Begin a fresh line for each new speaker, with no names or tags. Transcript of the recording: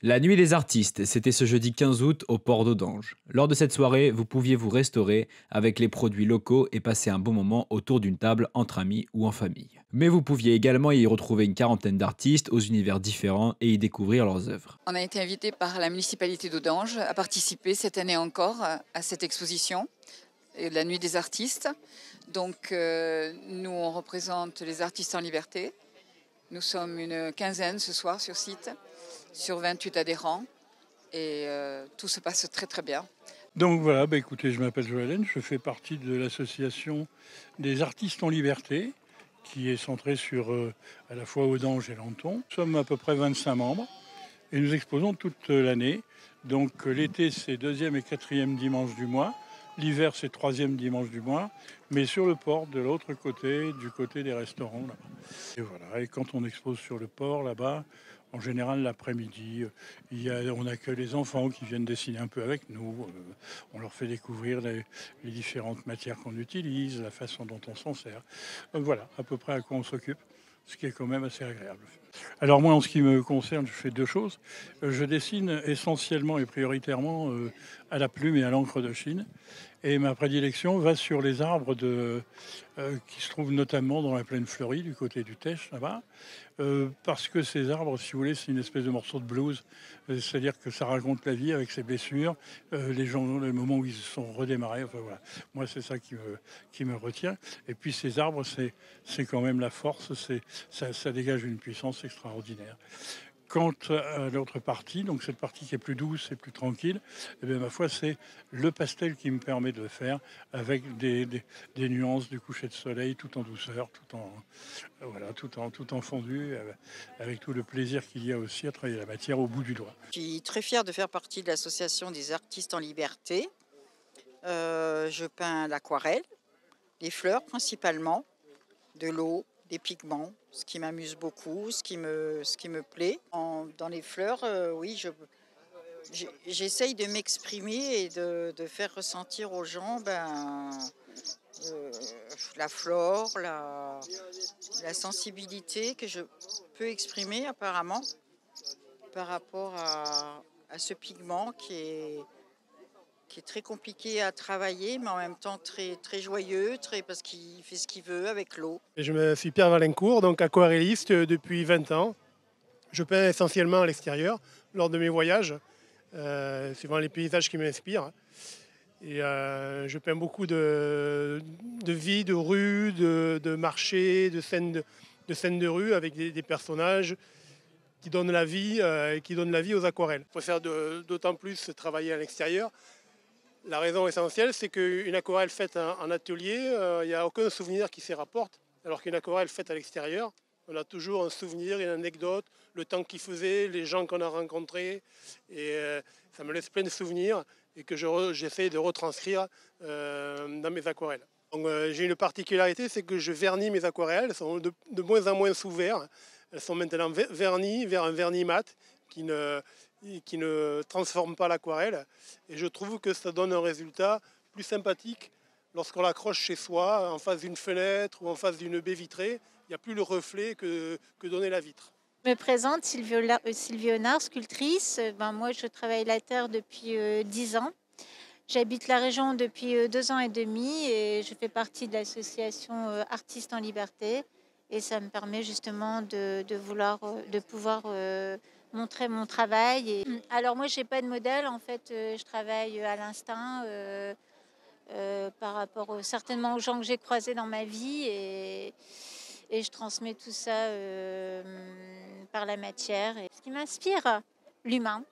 La nuit des artistes, c'était ce jeudi 15 août au port d'Audange. Lors de cette soirée, vous pouviez vous restaurer avec les produits locaux et passer un bon moment autour d'une table entre amis ou en famille. Mais vous pouviez également y retrouver une quarantaine d'artistes aux univers différents et y découvrir leurs œuvres.
On a été invité par la municipalité d'Audange à participer cette année encore à cette exposition, la Nuit des artistes. Donc nous, on représente les artistes en liberté. Nous sommes une quinzaine ce soir sur site, sur 28 adhérents. Et tout se passe très très bien.
Donc voilà, écoutez, je m'appelle Joël, je fais partie de l'association des artistes en liberté, qui est centrée sur à la fois Audange et Lanton. Nous sommes à peu près 25 membres et nous exposons toute l'année. Donc l'été, c'est deuxième et quatrième dimanche du mois. L'hiver, c'est troisième dimanche du mois, mais sur le port, de l'autre côté, du côté des restaurants là-bas. Et voilà. Et quand on expose sur le port là-bas, en général l'après-midi, on accueille les enfants qui viennent dessiner un peu avec nous. On leur fait découvrir les différentes matières qu'on utilise, la façon dont on s'en sert. Voilà à peu près à quoi on s'occupe, ce qui est quand même assez agréable. Alors moi, en ce qui me concerne, je fais deux choses. Je dessine essentiellement et prioritairement à la plume et à l'encre de Chine. Et ma prédilection va sur les arbres qui se trouvent notamment dans la plaine fleurie, du côté du Tech, là-bas. Parce que ces arbres, si vous voulez, c'est une espèce de morceau de blues. C'est-à-dire que ça raconte la vie avec ses blessures, les gens, les moments où ils se sont redémarrés. Enfin, voilà. Moi, c'est ça qui me retient. Et puis ces arbres, c'est quand même la force, ça dégage une puissance extraordinaire. Quant à l'autre partie, donc cette partie qui est plus douce et plus tranquille, eh bien, ma foi, c'est le pastel qui me permet de le faire avec des nuances du coucher de soleil, tout en douceur, voilà, tout en fondu, avec tout le plaisir qu'il y a aussi à travailler la matière au bout du doigt.
Je suis très fière de faire partie de l'association des artistes en liberté. Je peins l'aquarelle, les fleurs principalement, de l'eau, des pigments, ce qui m'amuse beaucoup, ce qui me plaît. Dans les fleurs, oui, j'essaye de m'exprimer et de faire ressentir aux gens euh, la flore, la sensibilité que je peux exprimer apparemment par rapport à ce pigment qui est très compliqué à travailler, mais en même temps très, très joyeux, parce qu'il fait ce qu'il veut avec l'eau.
Je me suis Pierre Valencourt, donc aquarelliste depuis 20 ans. Je peins essentiellement à l'extérieur lors de mes voyages, suivant les paysages qui m'inspirent. Et je peins beaucoup de vie, de rue, de marchés, de scènes de rue avec des personnages qui donnent la vie et qui donnent la vie aux aquarelles. Je préfère d'autant plus travailler à l'extérieur. La raison essentielle, c'est qu'une aquarelle faite en atelier, il n'y a aucun souvenir qui s'y rapporte, alors qu'une aquarelle faite à l'extérieur, on a toujours un souvenir, une anecdote, le temps qu'il faisait, les gens qu'on a rencontrés, et ça me laisse plein de souvenirs et que j'essaie de retranscrire dans mes aquarelles. Donc, j'ai une particularité, c'est que je vernis mes aquarelles, elles sont de moins en moins sous verre, elles sont maintenant vernies vers un vernis mat qui ne transforme pas l'aquarelle. Et je trouve que ça donne un résultat plus sympathique lorsqu'on l'accroche chez soi, en face d'une fenêtre ou en face d'une baie vitrée. Il n'y a plus le reflet que donnait la vitre.
Je me présente Sylvie Honard, sculptrice. Moi, je travaille la terre depuis 10 ans. J'habite la région depuis 2 ans et demi et je fais partie de l'association Artistes en Liberté. Et ça me permet justement de pouvoir montrer mon travail. Alors moi, j'ai pas de modèle. En fait, je travaille à l'instinct par rapport certainement aux gens que j'ai croisés dans ma vie et je transmets tout ça par la matière. Et ce qui m'inspire, l'humain.